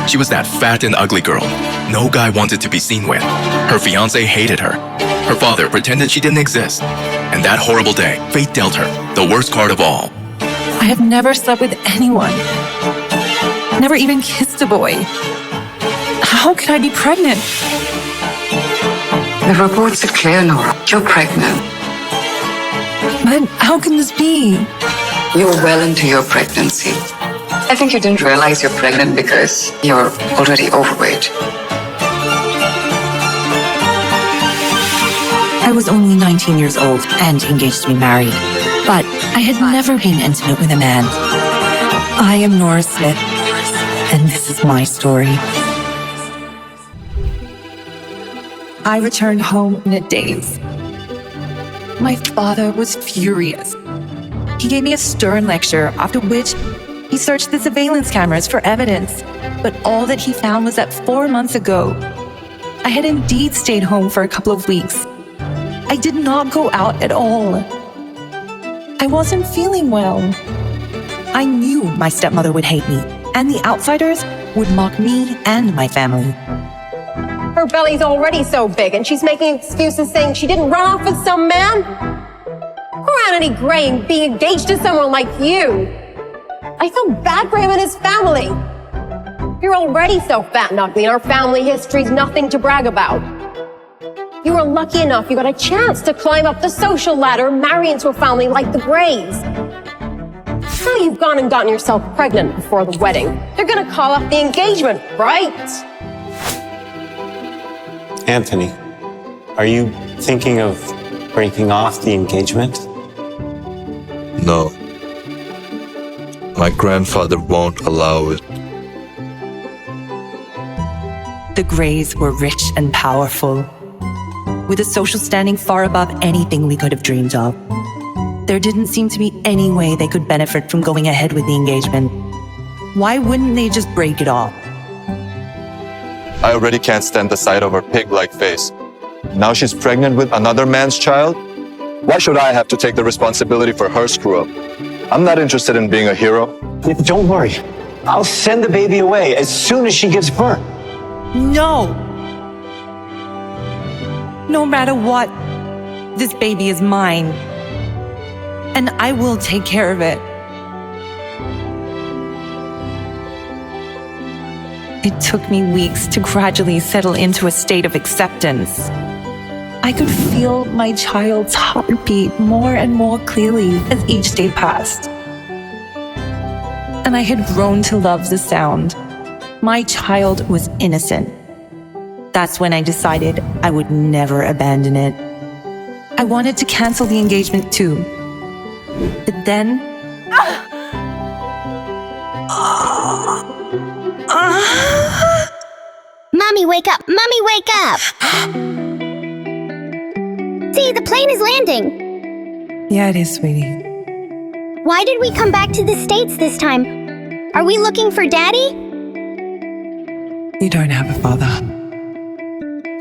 She was that fat and ugly girl no guy wanted to be seen with. Her fiancé hated her. Her father pretended she didn't exist. And that horrible day, fate dealt her the worst card of all. I have never slept with anyone. Never even kissed a boy. How could I be pregnant? The reports are clear, Nora. You're pregnant. But how can this be? You're well into your pregnancy. I think you didn't realize you're pregnant because you're already overweight. I was only 19 years old and engaged to be married, but I had never been intimate with a man. I am Nora Smith, and this is my story. I returned home in a daze. My father was furious. He gave me a stern lecture, after which he searched the surveillance cameras for evidence. But all that he found was that 4 months ago, I had indeed stayed home for a couple of weeks. I did not go out at all. I wasn't feeling well. I knew my stepmother would hate me, and the outsiders would mock me and my family. Her belly's already so big, and she's making excuses saying she didn't run off with some man. Poor Anthony Gray being engaged to someone like you. I feel bad for him and his family. You're already so fat and ugly, and our family history's nothing to brag about. You were lucky enough you got a chance to climb up the social ladder and marry into a family like the Grays. Now you've gone and gotten yourself pregnant before the wedding. They're gonna call off the engagement, right? Anthony, are you thinking of breaking off the engagement? No. My grandfather won't allow it. The Grays were rich and powerful, with a social standing far above anything we could have dreamed of. There didn't seem to be any way they could benefit from going ahead with the engagement. Why wouldn't they just break it off? I already can't stand the sight of her pig-like face. Now she's pregnant with another man's child? Why should I have to take the responsibility for her screw-up? I'm not interested in being a hero. Don't worry. I'll send the baby away as soon as she gives birth. No! No matter what, this baby is mine. And I will take care of it. It took me weeks to gradually settle into a state of acceptance. I could feel my child's heartbeat more and more clearly as each day passed. And I had grown to love the sound. My child was innocent. That's when I decided I would never abandon it. I wanted to cancel the engagement too. But then... Mommy, wake up! Mommy, wake up! See, the plane is landing. Yeah, it is, sweetie. Why did we come back to the States this time? Are we looking for Daddy? You don't have a father.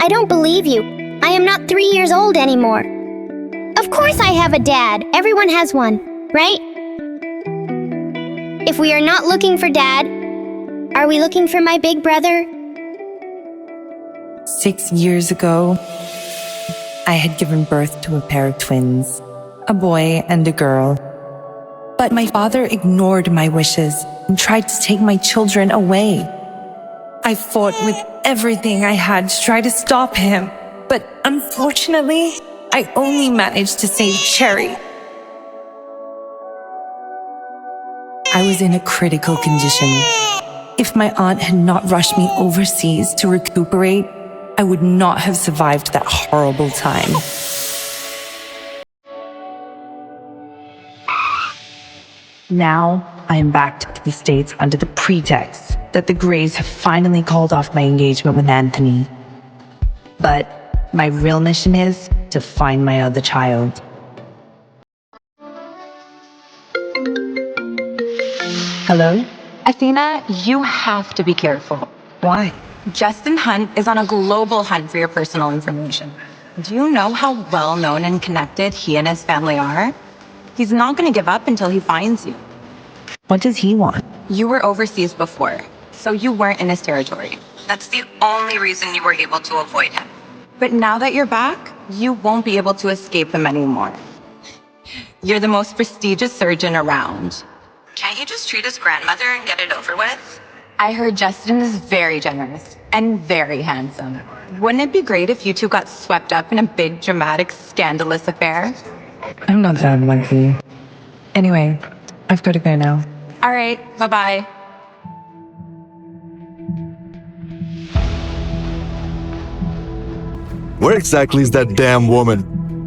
I don't believe you. I am not 3 years old anymore. Of course I have a dad. Everyone has one, right? If we are not looking for Dad, are we looking for my big brother? 6 years ago, I had given birth to a pair of twins, a boy and a girl. But my father ignored my wishes and tried to take my children away. I fought with everything I had to try to stop him, but unfortunately, I only managed to save Cherry. I was in a critical condition. If my aunt had not rushed me overseas to recuperate, I would not have survived that horrible time. Now, I am back to the States under the pretext that the Grays have finally called off my engagement with Anthony. But my real mission is to find my other child. Hello? Athena, you have to be careful. Why? Justin Hunt is on a global hunt for your personal information. Do you know how well known and connected he and his family are? He's not going to give up until he finds you. What does he want? You were overseas before. so you weren't in his territory. That's the only reason you were able to avoid him. But now that you're back, you won't be able to escape him anymore. You're the most prestigious surgeon around. Can't you just treat his grandmother and get it over with? I heard Justin is very generous and very handsome. Wouldn't it be great if you two got swept up in a big, dramatic, scandalous affair? I'm not that lucky. Anyway, I've got to go now. All right, bye-bye. Where exactly is that damn woman?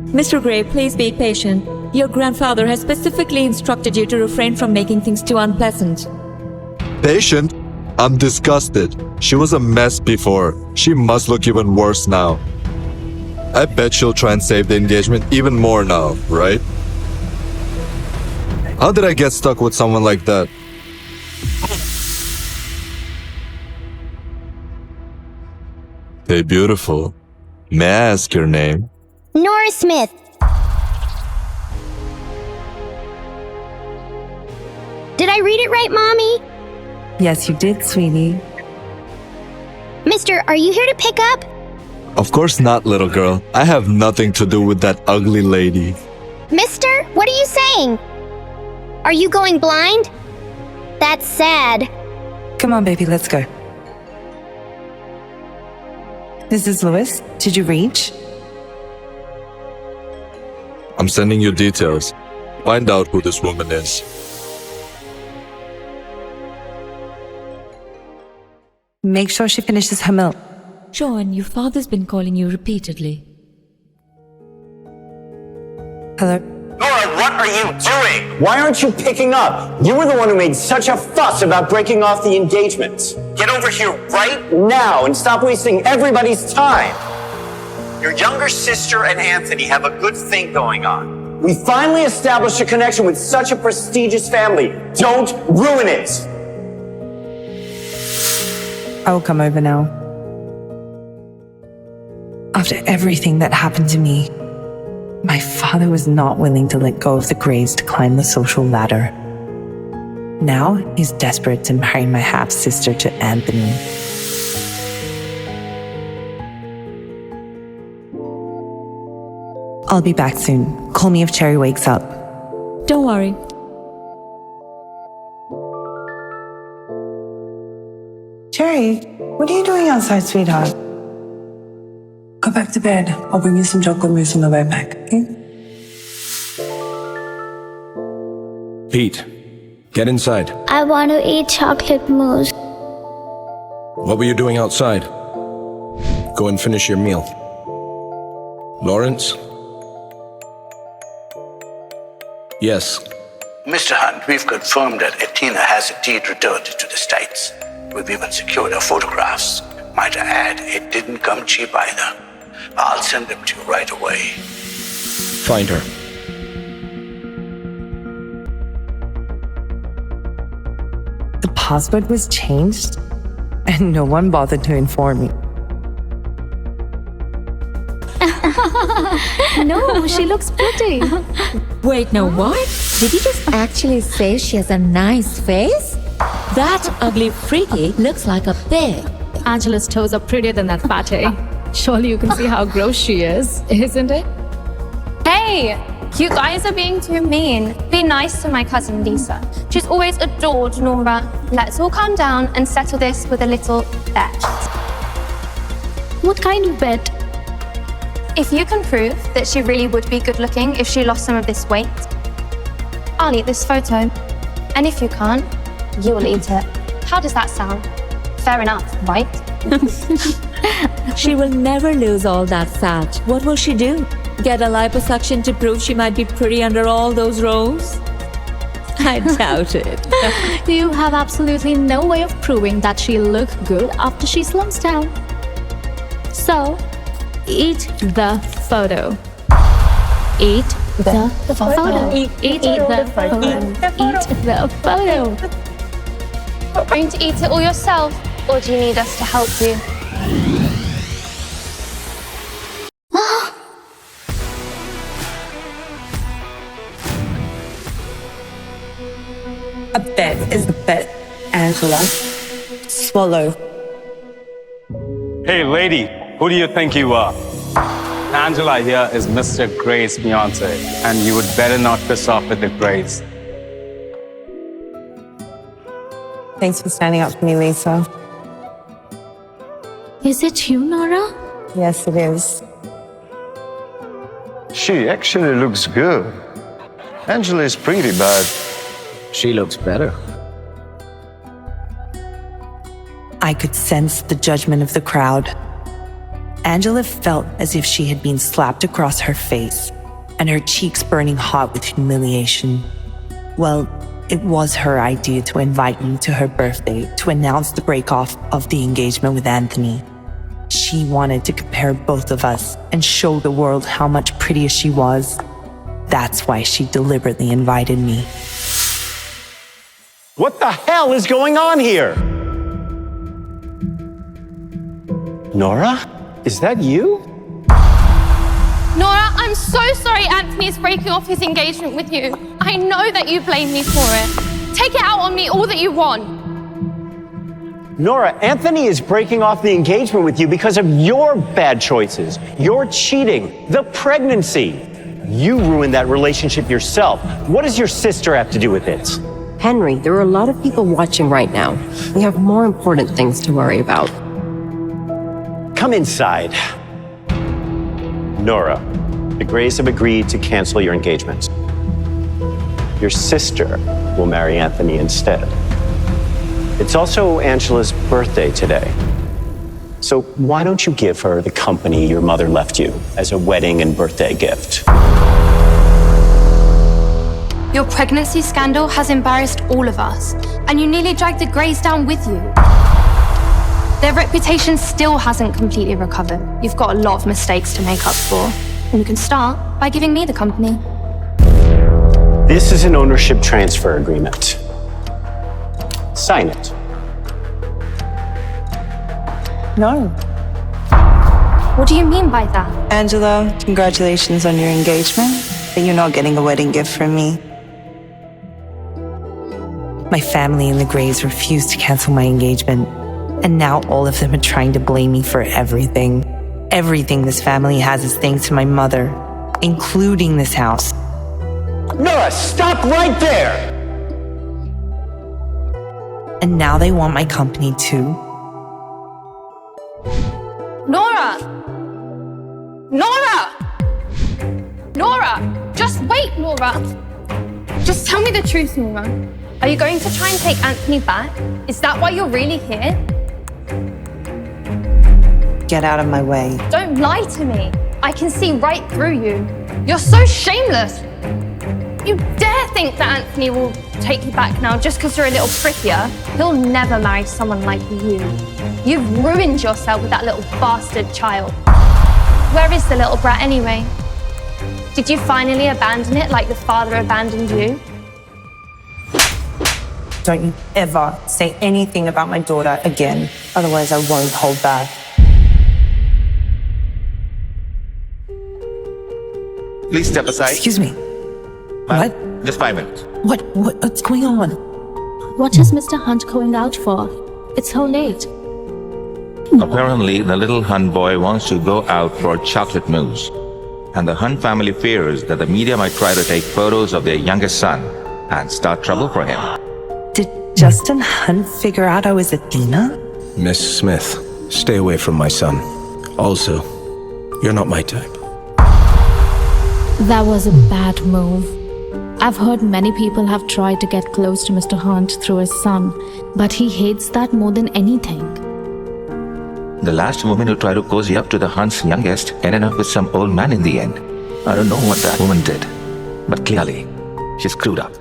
Mr. Gray, please be patient. Your grandfather has specifically instructed you to refrain from making things too unpleasant. Patient? I'm disgusted. She was a mess before. She must look even worse now. I bet she'll try and save the engagement even more now, right? How did I get stuck with someone like that? Hey, beautiful. May I ask your name? Nora Smith. Did I read it right, Mommy? Yes, you did, sweetie. Mister, are you here to pick up? Of course not, little girl. I have nothing to do with that ugly lady. Mister, what are you saying? Are you going blind? That's sad. Come on, baby, let's go. This is Louis. Did you reach? I'm sending you details. Find out who this woman is. Make sure she finishes her milk. John, your father's been calling you repeatedly. Hello? Nora, what are you doing? Why aren't you picking up? You were the one who made such a fuss about breaking off the engagement. Get over here right now and stop wasting everybody's time. Your younger sister and Anthony have a good thing going on. We finally established a connection with such a prestigious family. Don't ruin it. I will come over now. After everything that happened to me, my father was not willing to let go of the Grays to climb the social ladder. Now he's desperate to marry my half-sister to Anthony. I'll be back soon. Call me if Cherry wakes up. Don't worry. Cherry, what are you doing outside, sweetheart? Go back to bed. I'll bring you some chocolate mousse on the way back, okay? Pete, get inside. I want to eat chocolate mousse. What were you doing outside? Go and finish your meal. Lawrence? Yes. Mr. Hunt, we've confirmed that Athena has indeed returned to the States. We've even secured her photographs. Might I add, it didn't come cheap either. I'll send them to you right away. Find her. The password was changed, and no one bothered to inform me. No, she looks pretty. Wait, no, what? Did you just actually say she has a nice face? That ugly freaky looks like a pig. Angela's toes are prettier than that fatty. Surely you can see how gross she is, isn't it? Hey, you guys are being too mean. Be nice to my cousin Lisa. She's always adored Nora. Let's all calm down and settle this with a little bet. What kind of bet? If you can prove that she really would be good looking if she lost some of this weight, I'll eat this photo. And if you can't, you'll eat it. How does that sound? Fair enough, right? She will never lose all that fat. What will she do? Get a liposuction to prove she might be pretty under all those rows? I doubt it. You have absolutely no way of proving that she'll look good after she slims down. So, eat the photo. Eat the photo. Eat the photo. Eat the photo. Going to eat it all yourself, or do you need us to help you? A bet is a bet, Angela. Swallow. Hey, lady, who do you think you are? Angela here is Mr. Gray's fiance, and you would better not piss off with the Grays. Thanks for standing up for me, Lisa. Is it you, Nora? Yes, it is. She actually looks good. Angela is pretty bad. She looks better. I could sense the judgment of the crowd. Angela felt as if she had been slapped across her face and her cheeks burning hot with humiliation. Well, it was her idea to invite me to her birthday to announce the break-off of the engagement with Anthony. She wanted to compare both of us and show the world how much prettier she was. That's why she deliberately invited me. What the hell is going on here? Nora? Is that you? Nora, I'm so sorry Anthony is breaking off his engagement with you. I know that you blame me for it. Take it out on me all that you want. Nora, Anthony is breaking off the engagement with you because of your bad choices. Your cheating, the pregnancy. You ruined that relationship yourself. What does your sister have to do with it? Henry, there are a lot of people watching right now. We have more important things to worry about. Come inside. Nora, the Grays have agreed to cancel your engagement. Your sister will marry Anthony instead. It's also Angela's birthday today. So why don't you give her the company your mother left you as a wedding and birthday gift? Your pregnancy scandal has embarrassed all of us, and you nearly dragged the Grays down with you. Their reputation still hasn't completely recovered. You've got a lot of mistakes to make up for. And you can start by giving me the company. This is an ownership transfer agreement. Sign it. No. What do you mean by that? Angela, congratulations on your engagement, but you're not getting a wedding gift from me. My family and the Grays refused to cancel my engagement, and now all of them are trying to blame me for everything. Everything this family has is thanks to my mother, including this house. Nora, stop right there! And now they want my company too. Nora! Nora! Nora! Just wait, Nora! Just tell me the truth, Nora. Are you going to try and take Anthony back? Is that why you're really here? Get out of my way. Don't lie to me. I can see right through you. You're so shameless. You dare think that Anthony will take you back now just because you're a little prettier? He'll never marry someone like you. You've ruined yourself with that little bastard child. Where is the little brat anyway? Did you finally abandon it like the father abandoned you? Don't you ever say anything about my daughter again. Otherwise, I won't hold back. Please step aside. Excuse me. Ma'am, What? Just 5 minutes. What's going on? What is Mr. Hunt going out for? It's so late. Apparently, the little Hunt boy wants to go out for chocolate mousse. And the Hunt family fears that the media might try to take photos of their youngest son and start trouble for him. Did Justin Hunt figure out I was Athena? Miss Smith, stay away from my son. Also, you're not my type. That was a bad move. I've heard many people have tried to get close to Mr. Hunt through his son, but he hates that more than anything. The last woman who tried to cozy up to the Hunt's youngest ended up with some old man in the end. I don't know what that woman did, but clearly, she screwed up.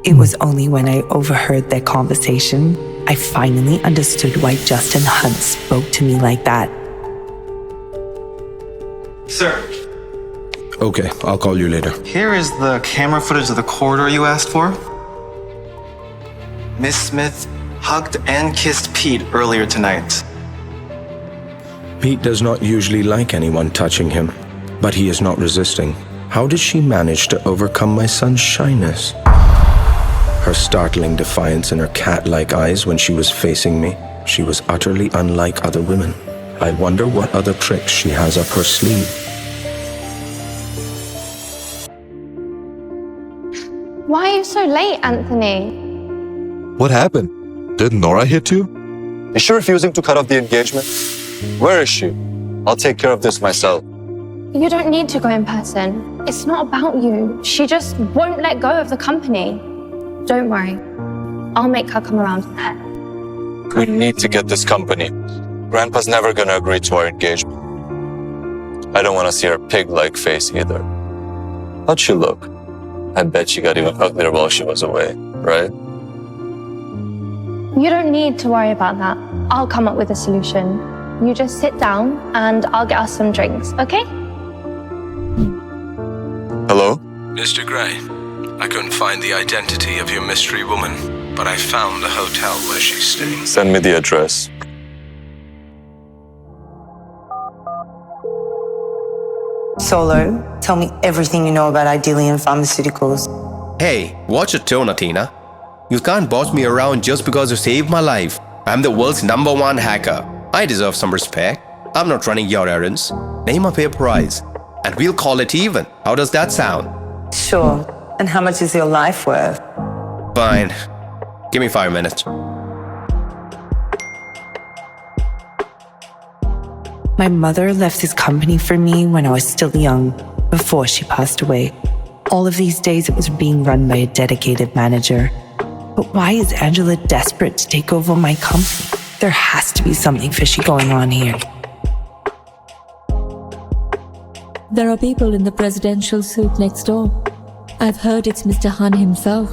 It was only when I overheard their conversation, I finally understood why Justin Hunt spoke to me like that. Sir, Okay, I'll call you later. here is the camera footage of the corridor you asked for. Miss Smith hugged and kissed Pete earlier tonight. Pete does not usually like anyone touching him, but he is not resisting. How did she manage to overcome my son's shyness? Her startling defiance in her cat-like eyes when she was facing me. She was utterly unlike other women. I wonder what other tricks she has up her sleeve. Why are you so late, Anthony? What happened? Did Nora hit you? Is she refusing to cut off the engagement? Where is she? I'll take care of this myself. You don't need to go in person. It's not about you. She just won't let go of the company. Don't worry. I'll make her come around to that. We need to get this company. Grandpa's never gonna agree to our engagement. I don't want to see her pig-like face either. How'd she look? I bet she got even uglier while she was away, right? You don't need to worry about that. I'll come up with a solution. You just sit down and I'll get us some drinks, okay? Hello? Mr. Gray, I couldn't find the identity of your mystery woman, but I found the hotel where she's staying. Send me the address. Solo, tell me everything you know about Idelian Pharmaceuticals. Hey, watch your tone, Athena. You can't boss me around just because you saved my life. I'm the world's #1 hacker. I deserve some respect. I'm not running your errands. Name a fair price, and we'll call it even. How does that sound? Sure. And how much is your life worth? Fine. Give me 5 minutes. My mother left this company for me when I was still young, before she passed away. All of these days it was being run by a dedicated manager. But why is Angela desperate to take over my company? There has to be something fishy going on here. There are people in the presidential suite next door. I've heard it's Mr. Han himself.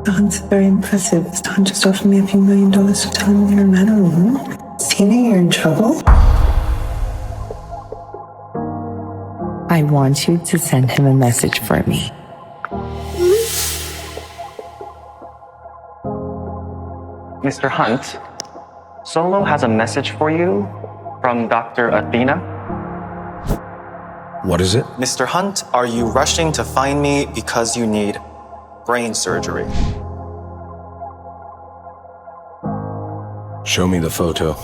That's very impressive. Stan just offered me a few $1 million to tell him you're a man or a woman. Tina, you're in trouble. I want you to send him a message for me. Mr. Hunt, Solo has a message for you from Dr. Athena. What is it? Mr. Hunt, are you rushing to find me because you need brain surgery? Show me the photo.